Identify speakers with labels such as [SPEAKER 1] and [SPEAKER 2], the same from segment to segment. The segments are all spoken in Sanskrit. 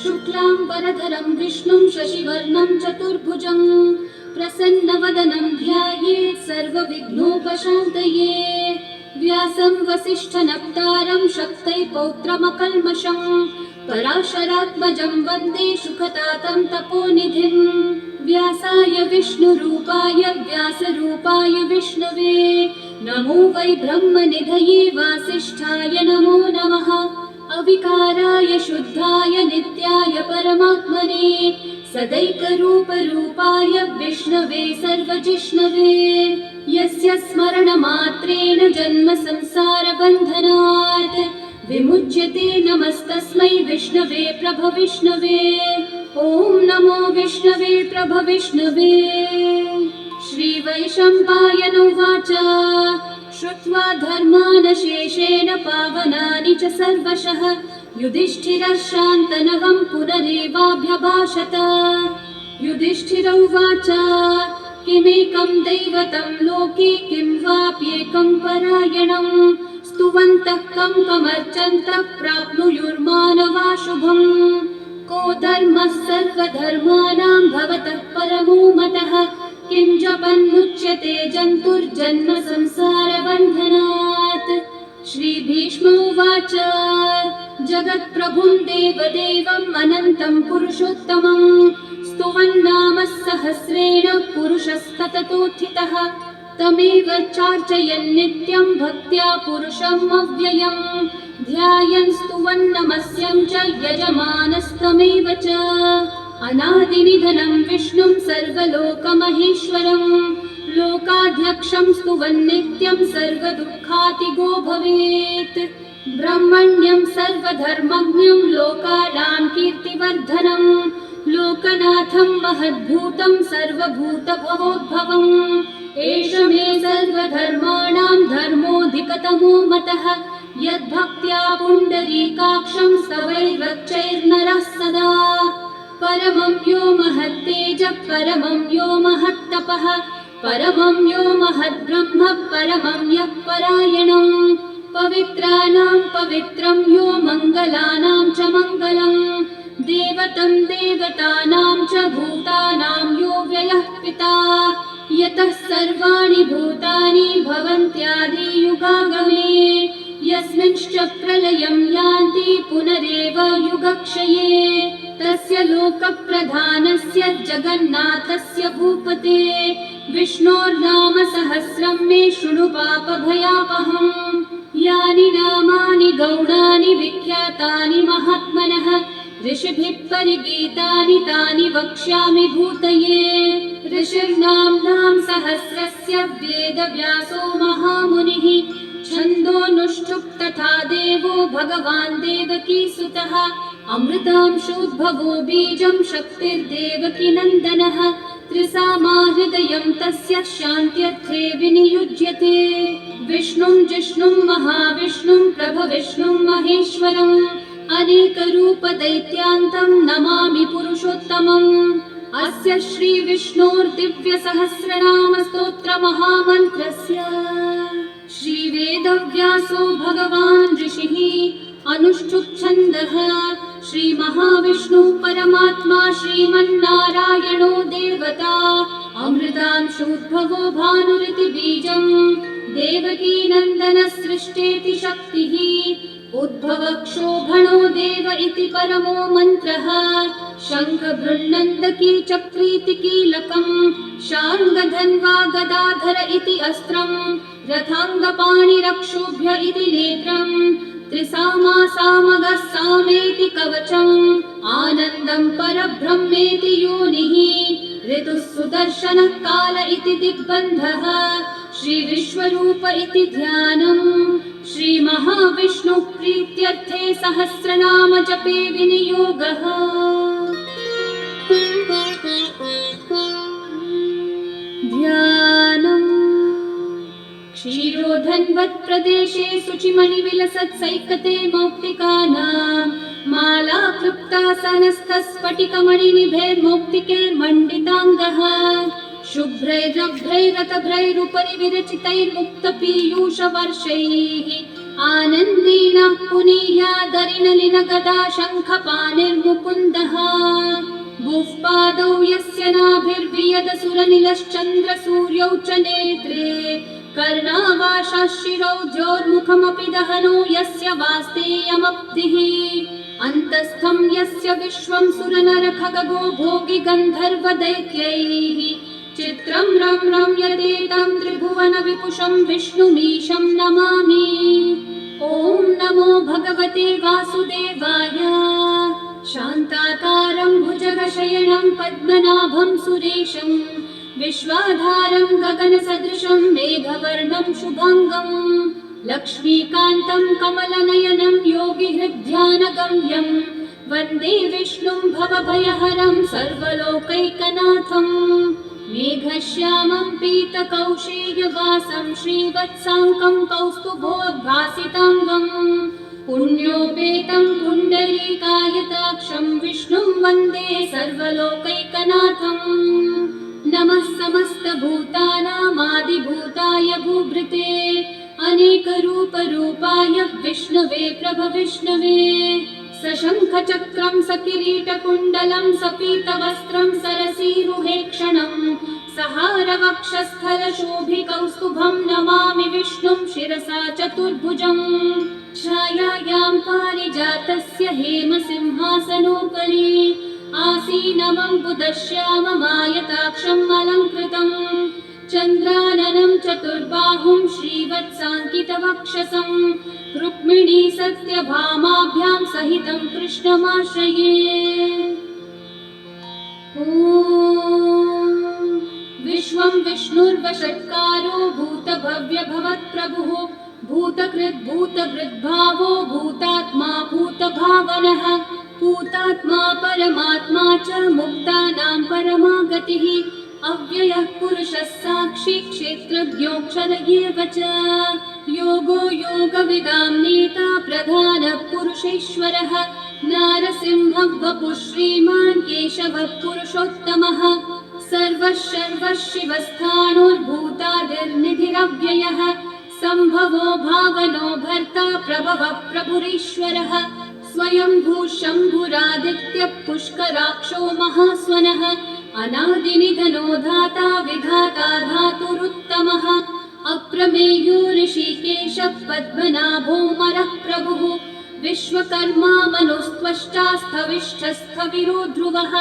[SPEAKER 1] शुक्लांबरधरं विष्णुं शशिवर्णं चतुर्भुजं प्रसन्नवदनं ध्यायेत् सर्वविघ्नोपशान्तये। व्यासं वसिष्ठनप्तारं शक्तै पौत्रमकल्मषं पराशरात्मजं वन्दे सुखतातं तपोनिधिं। व्यासाय विष्णुरूपाय व्यासरूपाय विष्णवे नमो वै ब्रह्मनिधये वासिष्ठाय नमो नमः। अविकाराय शुद्धाय नित्याय परमात्मने सदैकरूपरूपाय विष्णवे सर्वजिष्णवे यस्य स्मरणमात्रेण जन्म संसारबन्धनात् विमुच्यते नमस्तस्मै विष्णवे प्रभविष्णवे। ॐ नमो विष्णवे प्रभविष्णवे। श्रीवैशम्पायन उवाच श्रुत्वा धर्मानशेषेण पावनानि च सर्वशः युधिष्ठिरः शान्तनवं पुनरेवाभ्यभाषत। युधिष्ठिर उवाच किमेकं दैवतं लोके किं वाप्येकं परायणं स्तुवन्तः कं कमर्चन्तः प्राप्नुयुर्मानवा शुभम्। को धर्मः सर्वधर्माणां भवतः परमो मतः किं जपन्मुच्यते जन्तुर्जन्म संसारबन्धनात्। श्रीभीष्म उवाच जगत्प्रभुं देवदेवम् अनन्तं पुरुषोत्तमं स्तुवन्नाम सहस्रेण पुरुषस्तततोत्थितः तमेव चार्चयन् नित्यं भक्त्या पुरुषम् अव्ययम् ध्यायन् स्तुवन्नमस्यं च यजमानस्तमेव च। अनादिनिधनं विष्णुं सर्वलोकमहेश्वरं लोकाध्यक्षं स्तुवन्नित्यं सर्वदुःखातिगो भवेत्। ब्रह्मण्यं सर्वधर्मज्ञं लोकानां कीर्तिवर्धनं लोकनाथं महद्भूतं सर्वभूतभवोद्भवम्। एष मे सर्वधर्माणां धर्मोऽधिकतमो मतः यद्भक्त्या पुण्डरीकाक्षं स्तवैर्वच्चैर्नरः सदा। परमं यो महत्तेजः परमं यो महत्तपः परमं यो महद्ब्रह्म परमं यः परायणं पवित्राणां पवित्रं यो मङ्गलानां च मङ्गलं देवतं देवतानां च भूतानां यो व्ययः पिता यतः सर्वाणि भूतानि भवन्त्यादियुगागमे यस्मिंश्च प्रलयं यान्ति पुनरेव युगक्षये तस्य लोकप्रधानस्य जगन्नाथस्य भूपते विष्णोर्नाम सहस्रं मे शृणु पापभयापहम्। यानि नामानि गौणानि विख्यातानि महात्मनः ऋषिभिः परिगीतानि तानि वक्ष्यामि भूतये। ऋषिर्नाम्नां सहस्रस्य वेदव्यासो महामुनिः छन्दोनुष्ठुप् तथा देवो भगवान् देवकीसुतः अमृतांशोद्भवो बीजं शक्तिर्देवकी नन्दनः त्रिसामा हृदयं तस्य शान्त्यर्थे विनियुज्यते। विष्णुं जिष्णुं महाविष्णुं प्रभविष्णुं महेश्वरम् अनेकरूपदैत्यान्तं नमामि पुरुषोत्तमम्। अस्य श्रीविष्णोर्दिव्यसहस्रनामस्तोत्रमहामन्त्रस्य श्रीवेदव्यासो भगवान् ऋषिः अनुष्ठुप्छन्दः श्रीमहाविष्णु परमात्मा श्रीमन्नारायणो देवता अमृतांशोद्भवो भानुरिति बीजं देवकी नन्दनसृष्टेति शक्तिः उद्भवक्षोभणो देव इति परमो मन्त्रः शङ्खभृन्नन्दकी चक्रीति कीलकम् शार्ङ्गधन्वा गदाधर इति अस्त्रम् रथाङ्गपाणिरक्षोभ्य इति नेत्रम् त्रिसामा सामगः सामेति कवचम् आनन्दं परब्रह्मेति योनिः ऋतुः सुदर्शनः काल इति दिग्बन्धः श्रीविश्वरूप इति ध्यानम् श्रीमहाविष्णु प्रीत्यर्थे सहस्रनाम जपे विनियोगः। ध्यानम् क्षीरो धन्वत् प्रदेशे शुचिमणिविलसत्सैकते मौक्तिकानां माला क्लृप्तासनस्थस्फटिकमणिनिभैर्मौक्तिकैर्मण्डिताङ्गः शुभ्रैरभ्रैरतभ्रैरुपरि विरचितैर्मुक्तपीयूषवर्षैः आनन्देन पुनीयादरिनलिनगदा शङ्खपाणिर्मुकुन्दः भुः पादौ यस्य नाभिर्वियदसुरनिलश्चन्द्रसूर्यौ च नेत्रे कर्णावाशाशिरौ द्योर्मुखमपि दहनो यस्य वास्तेयमब्धिः अन्तस्थं यस्य विश्वं सुरनरखगो भोगि गन्धर्वदैत्यैः चित्रं रम्यते तं त्रिभुवनविपुषं विष्णुमीशं नमामि। ॐ नमो भगवते वासुदेवाय। शान्ताकारं भुजगशयनं पद्मनाभं सुरेशं विश्वाधारं गगनसदृशं मेघवर्णं शुभाङ्गं लक्ष्मीकान्तं कमलनयनं योगिहृद्ध्यानगम्यं वन्दे विष्णुं भवभयहरं सर्वलोकैकनाथं मेघश्यामं पीतकौशेयवासं श्रीवत्साङ्कं कौस्तुभोद्भासिताङ्गं पुण्योपेतं पुण्डरीकायताक्षं विष्णुं वन्दे सर्वलोकैकनाथं नमः समस्तभूतानामादिभूताय भूभृते अनेकरूपरूपाय विष्णवे प्रभविष्णवे सशङ्खचक्रं सकिरीटकुण्डलं सपीतवस्त्रं सरसीरुहेक्षणं सहारवक्षस्थलशोभिकौस्तुभं नमामि विष्णुं शिरसा चतुर्भुजं छायायां पारिजातस्य हेमसिंहासनोपरि आसीनमं बुधश्याममायताक्षम् अलङ्कृतं चन्द्राननं चतुर्बाहुं श्रीवत्साङ्कितवक्षसं रुक्मिणी सत्यभामाभ्यां सहितं कृष्णमाश्रये। ॐ विश्वं विष्णुर्वषट्कारो भूतभव्यभवत्प्रभुः भूतकृद्भूतभृद्भावो भूतात्मा भूतभावनः भूतात्मा परमात्मा च मुक्तानां परमा गतिः अव्ययः पुरुषः साक्षी क्षेत्रज्ञोऽक्षर एव च योगो योगविदां नेता प्रधानः पुरुषेश्वरः नारसिंहः वपुः श्रीमान् केशवः पुरुषोत्तमः सर्वः सर्वः शिवस्थाणोर्भूतादिर्निधिरव्ययः सम्भवो भावनो भर्ता प्रभवः प्रभुरीश्वरः स्वयंभू शम्भुरादित्यः पुष्कराक्षो महास्वनः अनादिनिधनो धाता विधाता धातुरुत्तमः अप्रमेयो ऋषिकेशः पद्मनाभोऽमरः प्रभुः विश्वकर्मा मनुस्त्वष्टा स्थविष्ठस्थविरो ध्रुवः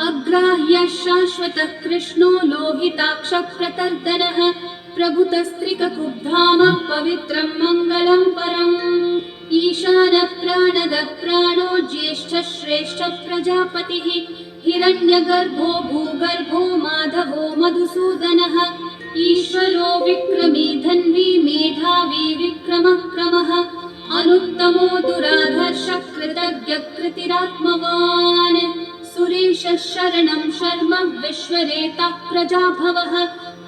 [SPEAKER 1] अग्राह्यः शाश्वतः कृष्णो लोहिताक्षः प्रतर्दनः प्रभुतस्त्रिककुब्धामः पवित्रं मङ्गलं परम् ईशानः प्राणदः प्राणो ज्येष्ठः श्रेष्ठः प्रजापतिः हिरण्यगर्भो भूगर्भो माधवो मधुसूदनः ईश्वरो विक्रमी धन्वी मेधावी विक्रमः क्रमः अनुत्तमो दुराधर्षः कृतज्ञः कृतिरात्मवान् सुरेशः शरणं शर्म विश्वरेता प्रजाभवः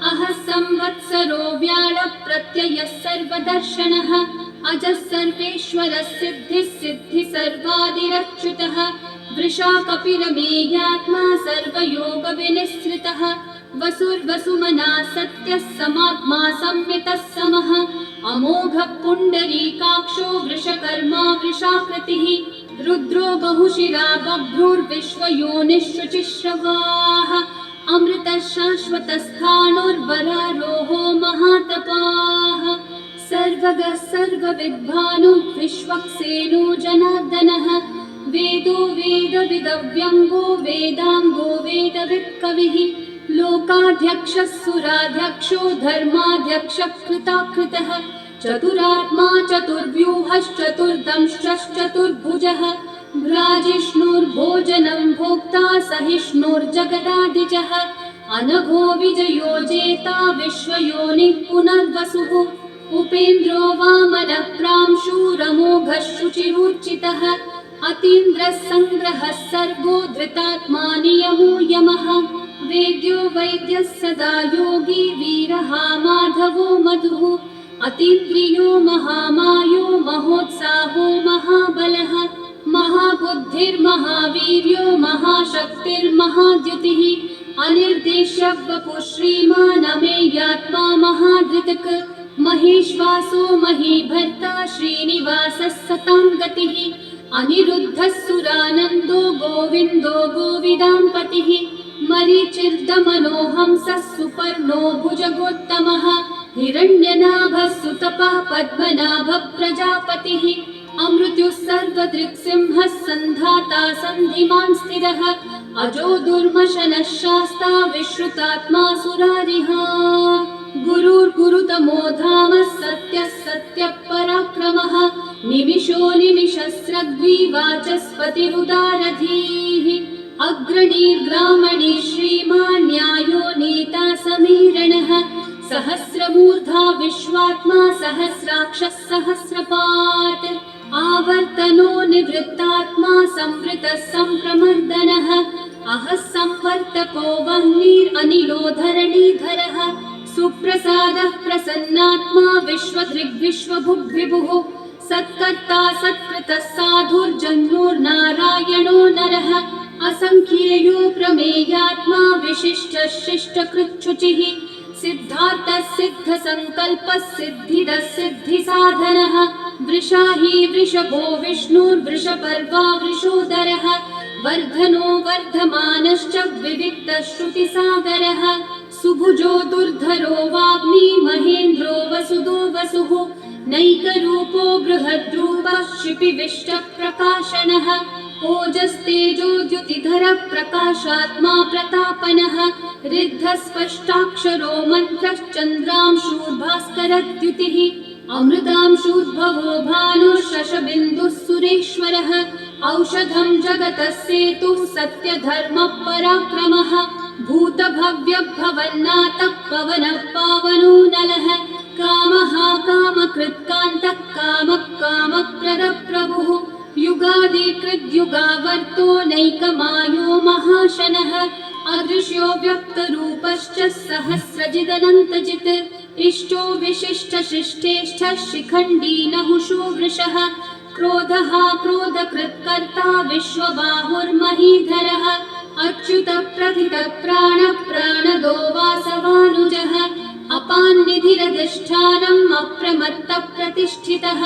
[SPEAKER 1] अहः संवत्सरो व्याळः प्रत्ययः सर्वदर्शनः अजः सर्वेश्वरः सिद्धिः सिद्धिः सर्वादिरच्युतः वृषा कपिलमेयात्मा सर्वयोगविनिःसृतः वसुर्वसुमना सत्यः समात्मा संयतः समः अमोघः पुण्डरीकाक्षो वृषकर्मा वृषाकृतिः रुद्रो बहुशिरा बभ्रुर्विश्वयोनिः शुचिश्रवाः अमृतः शाश्वतस्थाणुर्वरारोहो महातपाः सर्वगः सर्वविद्भानुः विश्वक्सेनो जनार्दनः वेदो वेदविदव्यङ्गो वेदाङ्गो वेदवित्कविः लोकाध्यक्षः सुराध्यक्षो धर्माध्यक्षः कृताकृतः चतुरात्मा चतुर्व्यूहश्चतुर्दंश्चतुर्भुजः भ्राजिष्णुर्भोजनं भोक्ता सहिष्णुर्जगदादिजः अनघो विजयो जेता विश्वयोनिः पुनर्वसुः उपेन्द्रो वामनः प्रांशुरमोघः शुचिरूर्चितः अतीन्द्रः सङ्ग्रहः सर्गो धृतात्मा नियमो यमः वेद्यो वैद्यः सदा योगी वीरः माधवो मधुः अतीन्द्रियो महामायो महोत्साहो महाबलः महाबुद्धिर्महावीर्यो महाशक्तिर्महाद्युतिः अनिर्देश्य वपुः श्रीमान् अमेयात्मा महाधृतक् महेश्वासो महीभर्ता श्रीनिवासः सतां गतिः अनिरुद्धः सुरानन्दो गोविन्दो गोविदाम्पतिः मरीचिर्दमनोहंसः सुपर्णो भुजगोत्तमः हिरण्यनाभः सुतपः पद्मनाभः प्रजापतिः अमृत्युः सर्वदृक्सिंहः सन्धाता सन्धिमान् स्थिरः अजो दुर्मशनः शास्ता विश्रुतात्मा सुरारिः गुरुर्गुरुतमो धामः सत्यः सत्यः पराक्रमः निमिषो निमिषस्रग्विवाचस्पतिरुदारधीः अग्रणीर्ग्रामणी श्रीमान् न्यायो नेता समीरणः सहस्रमूर्धा विश्वात्मा सहस्राक्षः सहस्रपात् आवर्तनो निवृत्तात्मा संवृतः सम्प्रमर्दनः अहः संवर्तको वह्निरनिलो धरणीधरः सुप्रसादः प्रसन्नात्मा विश्वदृग्विश्वभुग्विभुः सत्कर्ता सत्कृतः साधुर्जन्योर्नारायणो नरः असंख्येयो प्रमेयात्मा विशिष्टः शिष्टकृच्छुचिः सिद्धार्थः सिद्धसङ्कल्पः सिद्धिदः सिद्धिसाधनः वृषाही वृषभो विष्णुर्वृषपर्वा वृषोदरः वर्धनो वर्धमानश्च विविक्तः श्रुतिसागरः सुभुजो दुर्धरो वाग्मी महेन्द्रो वसुदो वसुः नैकरूपो बृहद्रूपः क्षिपिविष्टः प्रकाशनः ओजस्तेजो द्युतिधरः प्रकाशात्मा प्रतापनः ऋद्धः स्पष्टाक्षरो मन्त्रः चन्द्रांशूर्भास्करद्युतिः अमृतांशूद्भवो भानुः शशबिन्दुः सुरेश्वरः औषधं जगतः सेतुः सत्यधर्मः पराक्रमः भूतभव्यभवन्नाथः पवनः पावनो नलः कामः कामकृत्कान्तः कामः कामप्रदः प्रभुः युगादिकृद्युगावर्तो नैकमायो महाशनः अदृश्यो व्यक्तरूपश्च सहस्रजिदनन्तजित् इष्टो विशिष्टशिष्टेष्ठः शिखण्डी नहुषो वृषः क्रोधः क्रोधकृत्कर्ता विश्वबाहुर्महीधरः अच्युतः प्रथितः प्राणः प्राणदो वासवानुजः अपान्निधिरधिष्ठानम् अप्रमत्तः प्रतिष्ठितः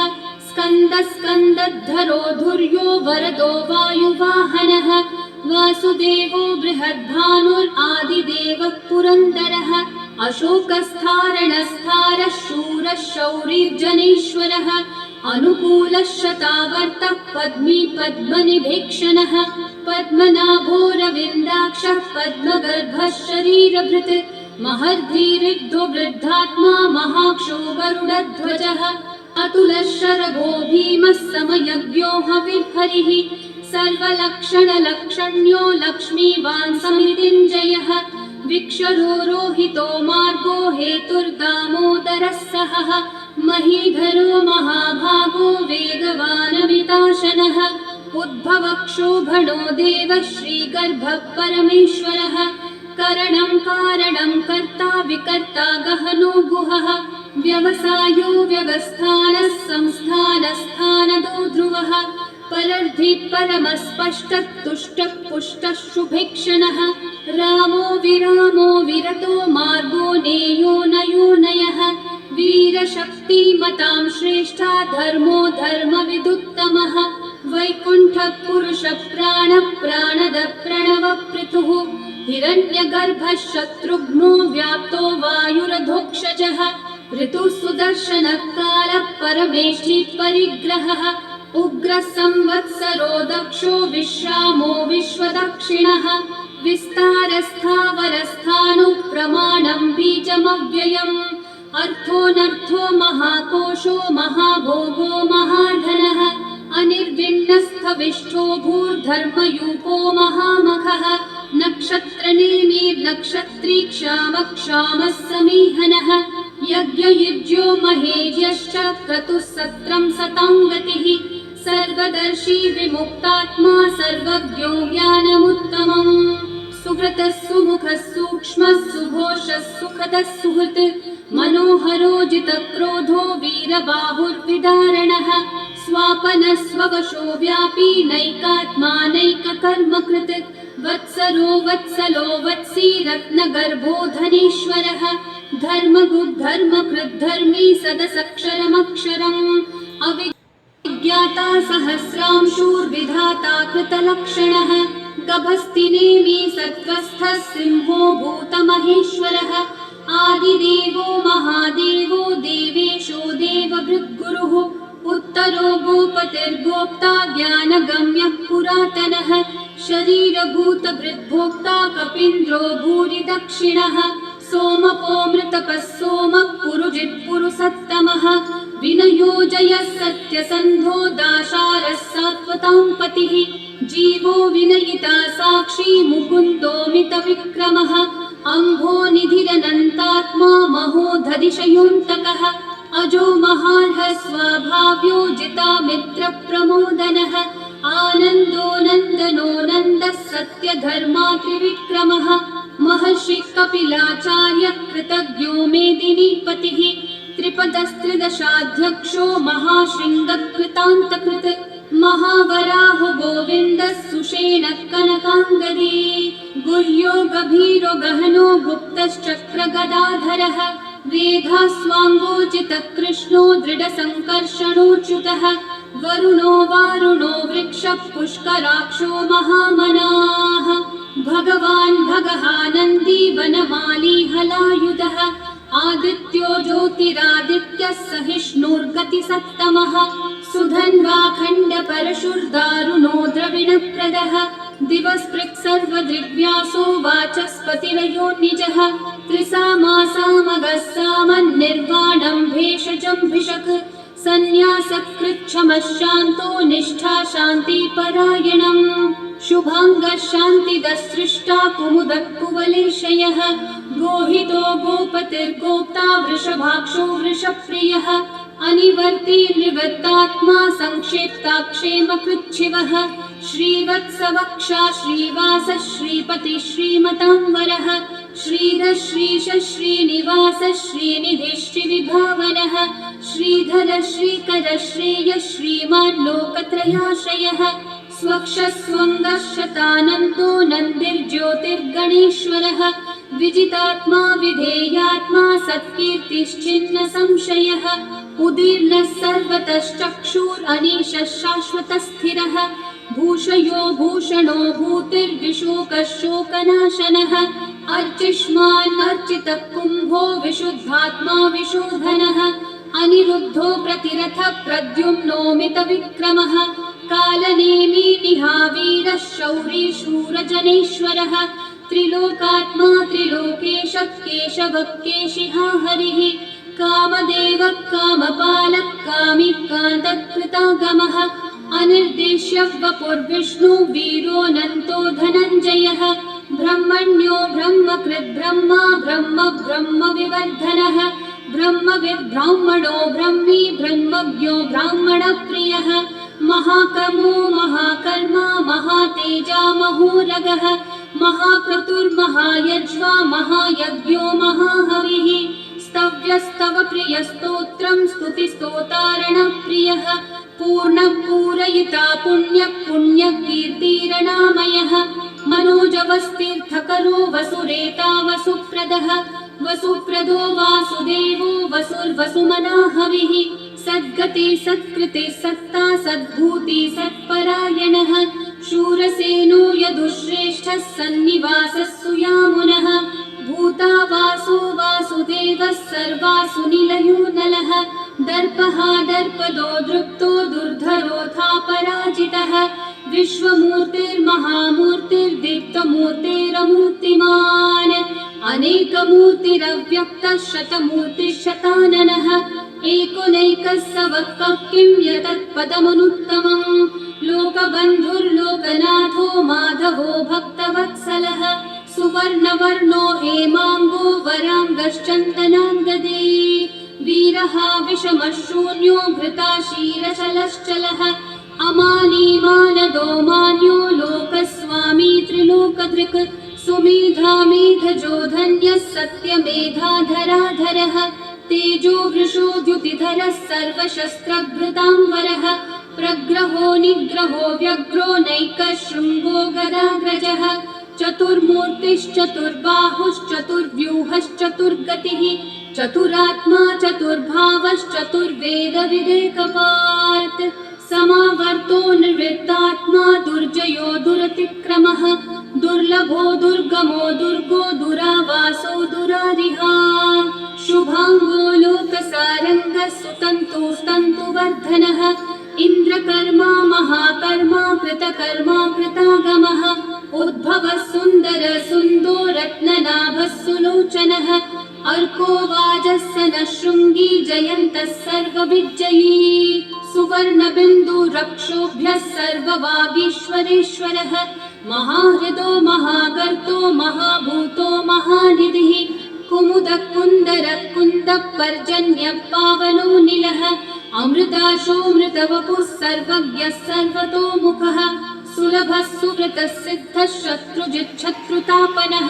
[SPEAKER 1] स्कन्दस्कन्दद्धरो धुर्यो वरदो वायुवाहनः वासुदेवो बृहद्भानुरादिदेवः पुरन्दरः अशोकस्थारणस्थारः शूरः शौरिर्जनेश्वरः अनुकूलः शतावर्तः पद्मी पद्मनिभीक्षणः पद्मनाभोरविन्दाक्षः पद्मगर्भः शरीरभृत् महर्धिरिद्धो वृद्धात्मा महाक्षो गरुडध्वजः अतुलः शरभो भीमः समयज्ञो हविर्हरिः सर्वलक्षणलक्षण्यो लक्ष्मीवान् समितिञ्जयः विक्षरो रोहितो मार्गो हेतुर्दामोदरः सहः महीधरो महाभागो वेगवानमिताशनः उद्भवक्षोभणो देवः श्रीगर्भः परमेश्वरः करणं कारणं कर्ता विकर्ता गहनो गुहः व्यवसायो व्यवस्थानः संस्थानस्थानदो ध्रुवः परर्धि परमस्पष्टः तुष्टः पुष्टः शुभेक्षणः रामो विरामो विरतो मार्गो नेयो नयो नयः वीरशक्तिमतां श्रेष्ठा धर्मो धर्मविदुत्तमः वैकुण्ठः पुरुषः प्राणः प्राणदः प्रणवः पृथुः हिरण्यगर्भः शत्रुघ्नो व्याप्तो वायुरधोक्षजः ऋतुः सुदर्शनः कालः परमेष्ठी परिग्रहः उग्रः संवत्सरो दक्षो विश्रामो विश्वदक्षिणः विस्तारस्थावरस्थाणु प्रमाणं बीजमव्ययम् अर्थोऽनर्थो महाकोशो महाभोगो महाधनः अनिर्विण्णस्थविष्ठो भूर्धर्मयूपो महामखः नक्षत्रनेमिर्नक्षत्री क्षामः समीहनः यज्ञयुज्यो महेज्यश्च क्रतुः सत्रं सतां गतिः सर्वदर्शी विमुक्तात्मा सर्वज्ञो ज्ञानमुत्तमम् सुव्रतः सुमुखः सूक्ष्मः सुघोषः सुखदः सुहृत् मनोहरोजितक्रोधो वीरबाहुर्विदारणः स्वापनस्ववशो व्यापी नैकात्मानैककर्मकृत् वत्सरो वत्सलो वत्सी रत्नगर्भो धनेश्वरः धर्मकृद्धर्मी सदसक्षरमक्षरम् अविज्ञाता सहस्रांशूर्विधाता कृतलक्षणः गभस्तिनेमि सत्त्वस्थः सिंहो भूतमहेश्वरः आदिदेवो महादेवो देवेशो देवभृद्गुरुः उत्तरो गोपतिर्गोप्ता ज्ञानगम्यः पुरातनः शरीरभूतभृद्भोक्ता कपीन्द्रो भूरि दक्षिणः सोमपोऽमृतपः सोमः पुरुजित्पुरुसत्तमः विनयोजयः सत्यसन्धो दाशारः सात्वतां पतिः जीवो विनयिता साक्षी मुकुन्दोऽमितविक्रमः अम्भो निधिरनन्तात्मा महोदधिशयोऽन्तकः अजो महार्हः स्वभाव्यो जितामित्रप्रमोदनः आनन्दो नन्दनो नन्दः सत्यधर्मा त्रिविक्रमः महर्षि कपिलाचार्य कृतज्ञो मेदिनीपतिः त्रिपदस्त्रिदशाध्यक्षो महाशृङ्गकृतान्तकृत् महावराहो गोविन्दः सुषेणः कनकाङ्गदी गुह्यो गभीरो गहनो गुप्तश्चक्रगदाधरः वेधास्वाङ्गोचितकृष्णो दृढसङ्कर्षणोच्युतः वरुणो वारुणो वृक्षः पुष्कराक्षो महामनाः भगवान् भगहानन्दी वनमाली हलायुधः आदित्यो ज्योतिरादित्यः सहिष्णुर्गतिसत्तमः सुधन्वाखण्ड परशुर्दारुणो द्रविणप्रदः दिवस्पृक् सर्वदृग्व्यासो वाचस्पतिरयो निजः त्रिसामासामगः सामन्निर्वाणं भेषजम्भिषक् सन्न्यासकृच्छमः शान्तो निष्ठा शान्तिपरायणम् शुभाङ्गः शान्तिदसृष्टा कुमुदः कुवलेशयः गोहितो गोपतिर्गोप्ता वृषभाक्षो वृषप्रियः अनिवर्ती निवृत्तात्मा संक्षेप्ताक्षेमकृच्छिवः श्रीवत्सवक्षा श्रीवासः श्रीपतिः श्रीमतांवरः श्रीधः श्रीशः श्रीनिवासः श्रीनिधिः श्रीविभावनः श्रीधर श्रीकर श्रेयः श्रीमान् लोकत्रयाश्रयः स्वक्षस्वङ्गः शतानन्दो नन्दिर्ज्योतिर्गणेश्वरः विजितात्मा विधेयात्मा सत्कीर्तिश्चिन्न संशयः उदीर्णः सर्वतश्चक्षुरनीशः शाश्वतस्थिरः भूषयो भूषणो भूतिर्विशोकः शोकनाशनः अर्चिष्मान् अर्चितः कुम्भो विशुद्धात्मा विशोधनः अनिरुद्धो प्रतिरथ प्रद्युम्नोमितविक्रमः कालनेमी निहावीरः शौरी शूरजनेश्वरः त्रिलोकात्मा त्रिलोकेशः केशवः केशिहा हरिः कामदेवः कामपालः कामिकान्तकृतागमः अनिर्देश्य वपुर्विष्णु वीरोऽनन्तो धनञ्जयः ब्रह्मण्यो ब्रह्मकृद्ब्रह्मा ब्रह्म ब्रह्मविवर्धनः ब्रह्मविद्ब्राह्मणो ब्रह्मी ब्रह्मज्ञो ब्राह्मणप्रियः महाकर्मो महाकर्मा महातेजा महोरगः महाक्रतुर्महायज्वा महायज्ञो महाहविः स्तव्यस्तव प्रियस्तोत्रं स्तुतिस्तोतारणप्रियः पूर्णपूरयिता पुण्यकीर्तिरणामयः मनोजवस्तीर्थकरो वसुरेता वसुप्रदः वसुप्रदो वासुदेवो वसुर्वसुमनाहविः सद्गति सत्कृते सत्ता सद्भूति सत्परायणः शूरसेनो यदुश्रेष्ठः सन्निवासः सुयामुनः भूता वासो वासुदेवः सर्वासु निलयो नलः दर्पः दर्पदो दृप्तो दुर्धरोऽथा पराजितः विश्वमूर्तिर्महामूर्तिर्दीप्तमूर्तिरमूर्तिमान् अनेकमूर्तिरव्यक्तः शतमूर्तिशताननः एकोनैकः सवक्कः किं यतत्पदमनुत्तमम् लोकबन्धुर्लोकनाथो माधवो भक्तवत्सलः सुवर्णवर्णो हेमाङ्गो वराङ्गश्चन्दनाङ्गदे वीरः विषमशून्यो घृताशीरचलश्चलः अमानीमानदो मान्यो लोकस्वामी त्रिलोकधृक् सुमेधा मेधजो धन्यः सत्यमेधाधराधरः तेजो वृषो द्युतिधरः सर्वशस्त्रभृताम्बरः प्रग्रहो निग्रहो व्यग्रो नैकशृङ्गो गदाग्रजः चतुर्मूर्तिश्चतुर्बाहुश्चतुर्व्यूहश्चतुर्गतिः चतुरात्मा चतुर्भावश्चतुर्वेदविदेकपात् समावर्तो निर्वृत्तात्मा दुर्जयो दुरतिक्रमः दुर्लभो दुर्गमो दुर्गो दुरावासो दुरारिहा शुभांगो लोकसारङ्गः सुतन्तुस्तन्तुवर्धनः इन्द्रकर्मा महाकर्मा कृतकर्मा कृतागमः उद्भवः सुन्दर सुन्दो रत्ननाभः सुलोचनः अर्को वाजः नः शृङ्गी जयन्तः सर्वविजयी सुवर्णबिन्दुरक्षोभ्यः सर्ववागीश्वरेश्वरः महाहृदो महागर्तो महाभूतो महानिधिः कुमुदः कुन्दरः कुन्दः पर्जन्यः पावनो निलः अमृताशोऽमृतवपुः सर्वज्ञः सर्वतोमुखः सुलभः सुव्रतः सिद्धः शत्रुजिच्छत्रुतापनः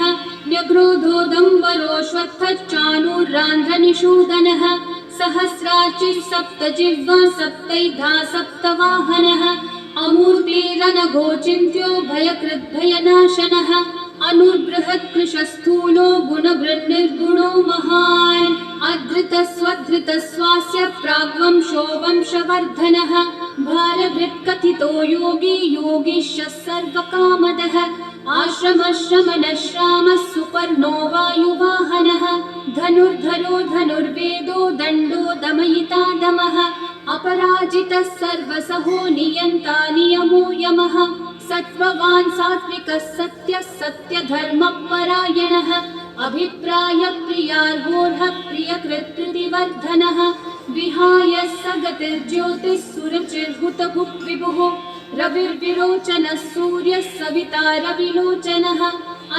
[SPEAKER 1] न्यग्रोधोदम्बरोऽश्वत्थः चाणूर्रान्ध्रनिषूदनः सहस्राचिः सप्तजिह्वा सप्तैधा सप्तवाहनः अमूर्तिरनघोचिन्त्यो भयकृद्भयनाशनः अनुर्बृहत्कृशस्थूलो गुणभृन्निर्गुणो महान् अधृतस्वधृतस्वास्य प्राग्वंशो वंशवर्धनः भारभृत्कथितो योगी योगीशः सर्वकामदः आश्रमश्रमणश्रामः सुपर्णो वायुवाहनः धनुर्धरो धनुर्वेदो दण्डो दमयिता दमः अपराजितः सर्वसहो नियन्ता नियमो यमः सत्त्ववान् सात्विकः सत्यः सत्यधर्मपरायणः अभिप्रायप्रियार्होर्हः प्रियकृत्कृतिवर्धनः विहाय सगतिर्ज्योतिः सुरुचिर्हुतभुक्विभुः रविर्विरोचनः सूर्यः सविता रविलोचनः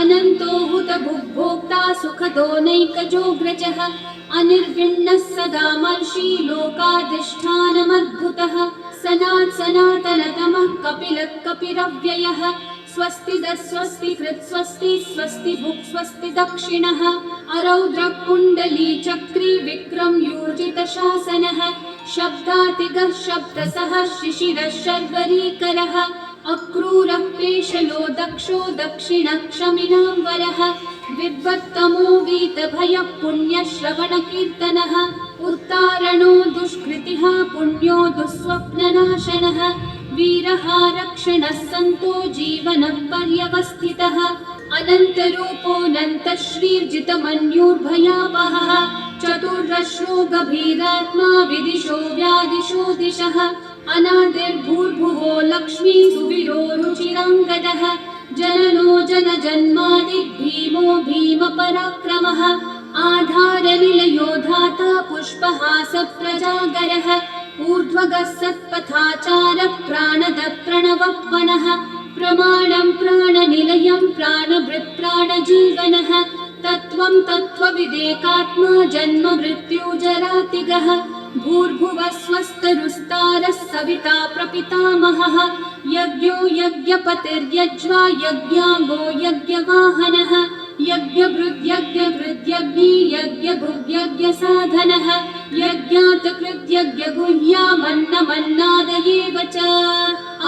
[SPEAKER 1] अनन्तो हुतभुग्भोक्ता सुखदो नैकजोऽग्रजः अनिर्विण्णः सदा मर्षि लोकाधिष्ठानमद्भुतः सनातनतमः कपिलः कपिरव्ययः स्वस्तिदः स्वस्तिकृत् स्वस्ति स्वस्ति भुक् स्वस्ति दक्षिणः अरौद्रः कुण्डली चक्री विक्रमयूर्जितशासनः शब्दातिगः शब्दसः शिशिरः शर्वरीकरः अक्रूरः पेशलो दक्षो दक्षिणः क्षमिनाम्बरः विद्वत्तमो गीतभयः पुण्यश्रवणकीर्तनः उत्तारणो दुष्कृतिः पुण्यो दुःस्वप्ननाशनः वीरः रक्षणः सन्तो जीवनः पर्यवस्थितः अनन्तरूपोऽनन्तः श्रीर्जितमन्युर्भयावहः चतुर्दश्रो गभीरात्मा विदिशो व्यादिशो दिशः अनादिर्भूर्भुवो लक्ष्मी सुवीरो रुचिराङ्गदः जननो जनजन्मादिर्भीमो भीमपराक्रमः आधारनिलयो धाता पुष्पहासप्रजागरः ऊर्ध्वगः सत्पथाचारः प्राणदः प्रणवप्वनः प्रमाणं प्राणनिलयं प्राणभृत्प्राणजीवनः तत्त्वं तत्त्वविदेकात्मा जन्म मृत्युजरातिगः भूर्भुवः स्वस्तरुस्तारः सविता प्रपितामहः यज्ञो यज्ञपतिर्यज्वा यज्ञाङ्गो यज्ञवाहनः यज्ञभृद्यज्ञकृद्यज्ञी यज्ञभुग्यज्ञसाधनः यज्ञात् कृद्यज्ञगुह्यामन्नमन्नादयेव च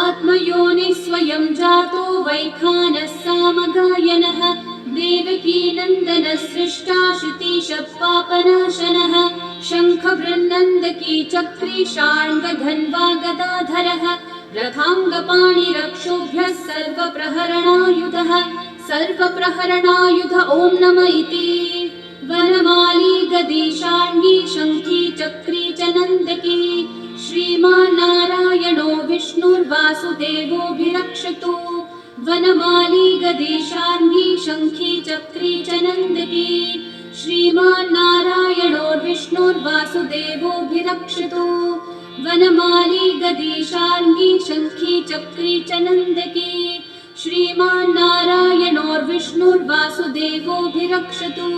[SPEAKER 1] आत्मयोनिः स्वयं जातो वैखानः सामगायनः देवकीनन्दनः सृष्टा श्रुतिशः पापनाशनः शङ्खभृन्नन्दकी चक्री शार्ङ्गधन्वा गदाधरः रथाङ्गपाणिरक्षोभ्यः सर्वप्रहरणायुधः सर्वप्रहरणायुध ॐ नम इति वनमाली गदी शार्ङ्गी शङ्खी चक्री च नन्दकी श्रीमान्नारायणो विष्णुर्वासुदेवोऽभिरक्षतु वनमाली गदी शार्ङ्गी शङ्खी चक्री च नन्दकी श्रीमान्नारायणो विष्णुर्वासुदेवोऽभिरक्षतु वनमाली गदी शार्ङ्गी शङ्खी चक्री च नन्दकी श्रीमान्नारायणोर्विष्णुर्वासुदेवोऽभिरक्षतु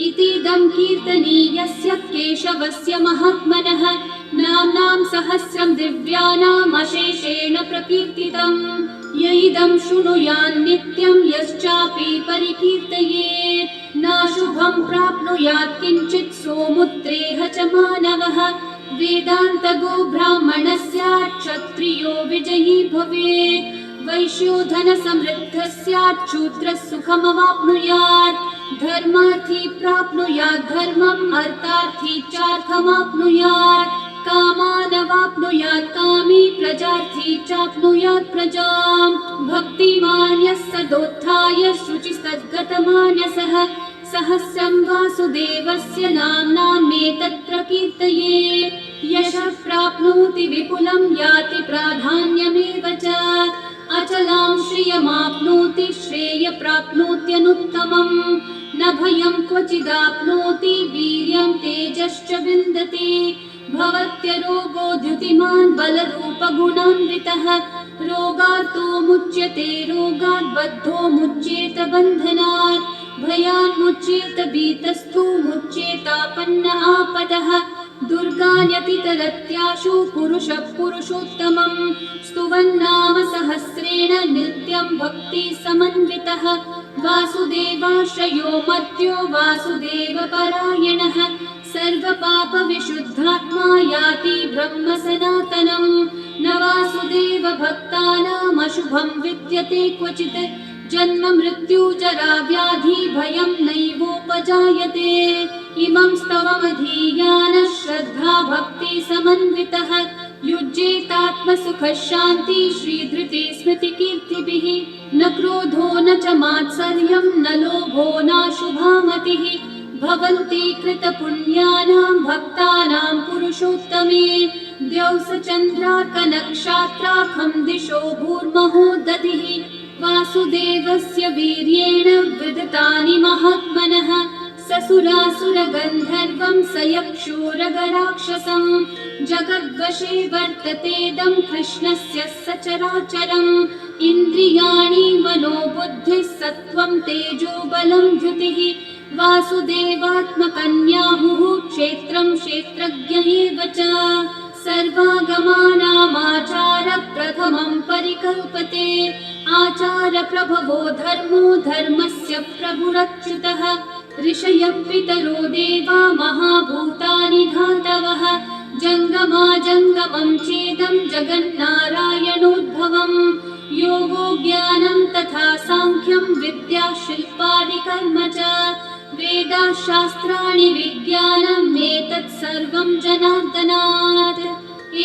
[SPEAKER 1] इतीदं कीर्तनीयस्य केशवस्य महात्मनः नाम्नां सहस्रं दिव्यानामशेषेण प्रकीर्तितम् य इदं शृणुयान्नित्यं यश्चापि परिकीर्तयेत् नाशुभं प्राप्नुयात् किञ्चित् सोमुत्रेह च मानवः वेदान्तगो ब्राह्मणः स्यात् क्षत्रियो विजयी भवेत् वैश्यो धनसमृद्धः स्यात् शूद्रः सुखमवाप्नुयात् धर्मार्थी प्राप्नुयात् धर्मम् अर्थार्थी चार्थमाप्नुयात् कामानवाप्नुयात् कामी प्रजार्थी चाप्नुयात् प्रजाम् भक्तिमान् यः सदोत्थाय शुचिस्तद्गतमानसः सहस्रं वासुदेवस्य नाम्नामेतत् प्रकीर्तयेत् यशः प्राप्नोति विपुलं याति प्राधान्यमेव च अचलां श्रियमाप्नोति श्रेय प्राप्नोत्यनुत्तमम् न भयं क्वचिदाप्नोति वीर्यं तेजश्च विन्दति भवत्यरोगो द्युतिमान् बलरूपगुणान्वितः रोगार्तो मुच्यते रोगात् बद्धो मुच्येत बन्धनात् भयान् मुच्येत भीतस्थो मुच्येतापन्न आपदः दुर्गान्यतितरत्याशु पुरुषः पुरुषोत्तमं स्तुवन्नाम सहस्रेण नित्यं भक्ति समन्वितः वासुदेवाश्रयो मर्त्यो वासुदेवपरायणः सर्वपापविशुद्धात्मा याति ब्रह्म सनातनं न वासुदेव भक्तानामशुभं विद्यते क्वचित् जन्म मृत्यु जरा व्याधि भयं नैवोपजायते इमं स्तवमधीयानः श्रद्धा भक्ति समन्वितः युज्येतात्मसुखः शान्ति श्रीधृति स्मृतिकीर्तिभिः न क्रोधो न च मात्सर्यं न लोभो नाशुभा मतिः भवन्ति कृतपुण्यानां भक्तानां पुरुषोत्तमे द्यौसचन्द्रार्कनक्षत्राखं दिशो भूर्महो दधिः वासुदेवस्य वीर्येण विदतानि महात्मनः ससुरासुरगन्धर्वं स यक्षोरगराक्षसं जगद्वशे वर्ततेदं कृष्णस्य सचराचरम् इन्द्रियाणि मनोबुद्धिः सत्त्वं तेजो बलं द्युतिः वासुदेवात्मकन्याहुः क्षेत्रं क्षेत्रज्ञ एव च सर्वागमानामाचार प्रथमं परिकल्पते आचार प्रभवो धर्मो धर्मस्य प्रभुरच्युतः ऋषयः पितरो देवा महाभूतानि धातवः जङ्गमाजङ्गमं चेदं जगन्नारायणोद्भवम् योगो ज्ञानं तथा साङ्ख्यं विद्या शिल्पादिकर्म च वेदाशास्त्राणि विज्ञानम् एतत् सर्वं जनार्दनात्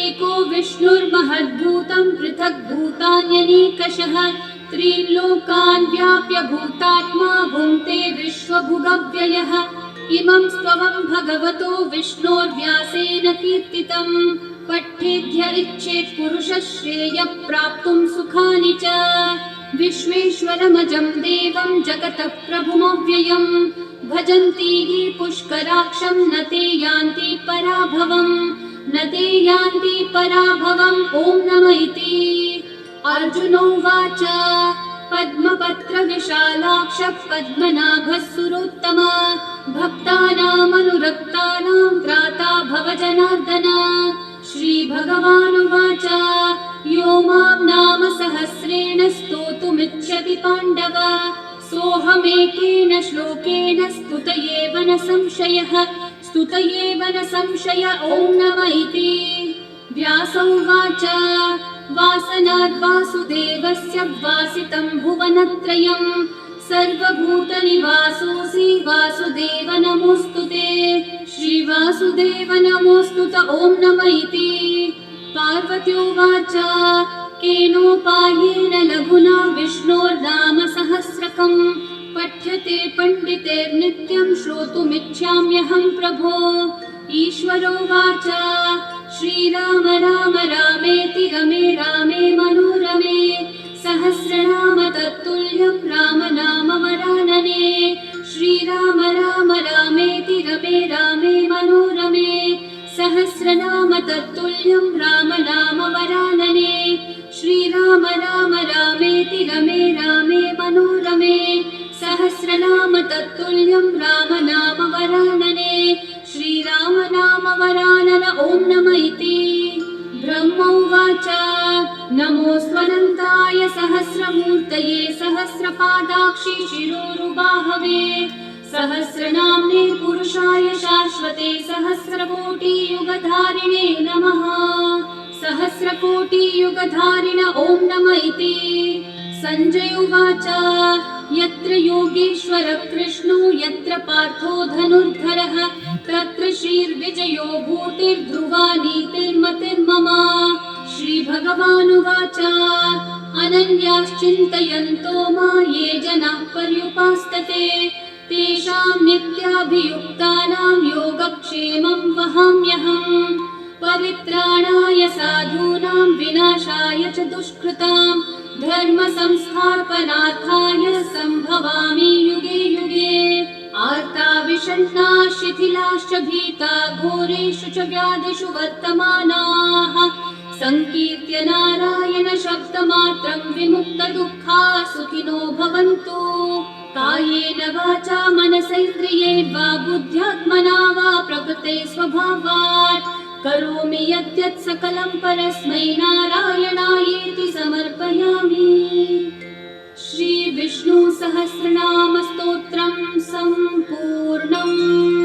[SPEAKER 1] एको विष्णुर्महद्भूतं पृथक् भूतान्यनेकशः त्रीन् लोकान् व्याप्य भूतात्मा भुङ्क्ते विश्वभुगव्ययः इमं स्तवं भगवतो विष्णोर्व्यासेन कीर्तितं पठ्येद्य इच्छेत् पुरुषः श्रेयः प्राप्तुं सुखानि च विश्वेश्वरमजं देवं जगतः प्रभुमव्ययम् भजन्ति ये पुष्कराक्षं न ते यान्ति पराभवम् न ते यान्ति पराभवम् ॐ नमः इति अर्जुनोवाच पद्मपत्रविशालाक्ष पद्मनाभः सुरोत्तम भक्तानामनुरक्तानां त्राता भव जनार्दन श्रीभगवानुवाच यो मां नाम सहस्रेण स्तोतुमिच्छति पाण्डव सोऽहमेकेन श्लोकेन स्तुत एव न संशयः स्तुत एव न संशय ॐ नमः इति व्यास उवाच वासनात् वासुदेवस्य वासितं भुवनत्रयं सर्वभूतनिवासोऽसि वासुदेव नमोऽस्तु ते श्रीवासुदेव नमोऽस्तु ॐ नमः इति पार्वत्योवाच केनोपायेन लघुना विष्णोर्नाम सहस्रकम् पठ्यते पण्डितेर्नित्यं श्रोतुमिच्छाम्यहं प्रभो ईश्वरोवाच श्रीराम राम रामेति रमे रामे मनोरमे सहस्रनाम तत्तुल्यं राम नाम वरानने श्रीराम राम रामेति रमे रामे मनोरमे सहस्रनाम तत्तुल्यं राम नाम वरानने श्रीराम राम रामेति रमे रामे मनोरमे सहस्रनाम तत्तुल्यं राम नाम वरानने श्रीराम नाम वरानन ॐ नमः इति ब्रह्मोवाच नमोऽस्त्वनन्ताय सहस्रमूर्तये सहस्रपादाक्षि शिरोरुबाहवे सहस्रनाम्ने पुरुषाय शाश्वते सहस्रकोटियुगधारिणे नमः। सहस्रकोटियुगधारिण ॐ नम इति। सञ्जय उवाच यत्र योगेश्वर कृष्णो यत्र पार्थो धनुर्धरः तत्र श्रीर्विजयो भूतिर्ध्रुवा नीतिर्मतिर्मम। श्रीभगवानुवाच अनन्याश्चिन्तयन्तो मा ये जनाः पर्युपासते तेषां नित्याभियुक्तानां योगक्षेमं वहाम्यहम्। परित्राणाय साधूनां विनाशाय च दुष्कृतां धर्म संस्थापनार्थाय सम्भवामि युगे युगे। आर्ता विषण्णा शिथिलाश्च भीता घोरेषु च व्याधिषु वर्तमानाः संकीर्त्य नारायण शब्दमात्रं विमुक्तदुःखा सुखिनो भवन्तु। कायेन वाचा मनसेन्द्रियैर्वा बुद्ध्यात्मना वा प्रकृते स्वभावात् करोमि यद्यत् सकलं परस्मै नारायणायेति समर्पयामि। श्री विष्णु सहस्रनाम स्तोत्रं सम्पूर्णम्।